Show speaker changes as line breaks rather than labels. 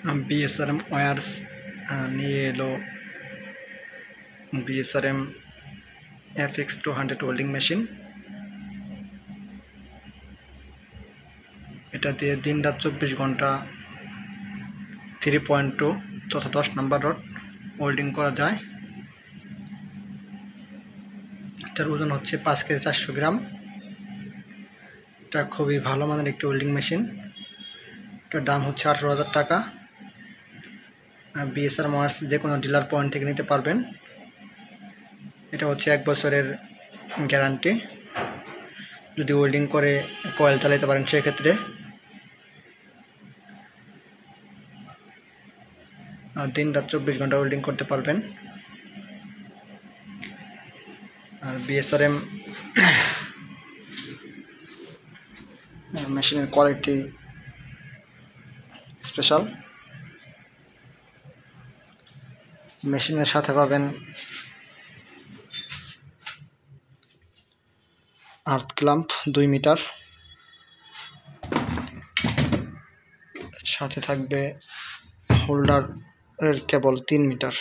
BSRM wires নিয়ে এলো BSRM FX200 welding machine. এটা দিয়ে দিন রাত 24 ঘন্টা 3.2 তথা 10 নম্বর রড ওয়েল্ডিং করা যায়। এটার ওজন হচ্ছে 5 কেজি 400 গ্রাম। এটা খুবই ভালো মানের একটি ওয়েল্ডিং মেশিন। এটার দাম হচ্ছে 18,000 টাকা। BSRM ওয়্যারস যে কোনো ডিলার পয়েন্ট থেকে নিতে পারবেন। এটা হচ্ছে 1 বছরের গ্যারান্টি। যদি ওয়েল্ডিং করে কয়েল চালাতে পারেন সেক্ষেত্রে। দিন রাত 24 ঘন্টা ওয়েল্ডিং করতে পারবেন। আর BSRM মেশিনের কোয়ালিটি স্পেশাল। মেশিনের সাথে পাবেন আর্থ ক্ল্যাম্প 2 মিটার, সাথে থাকবে হোল্ডারের কেবল 3 মিটার।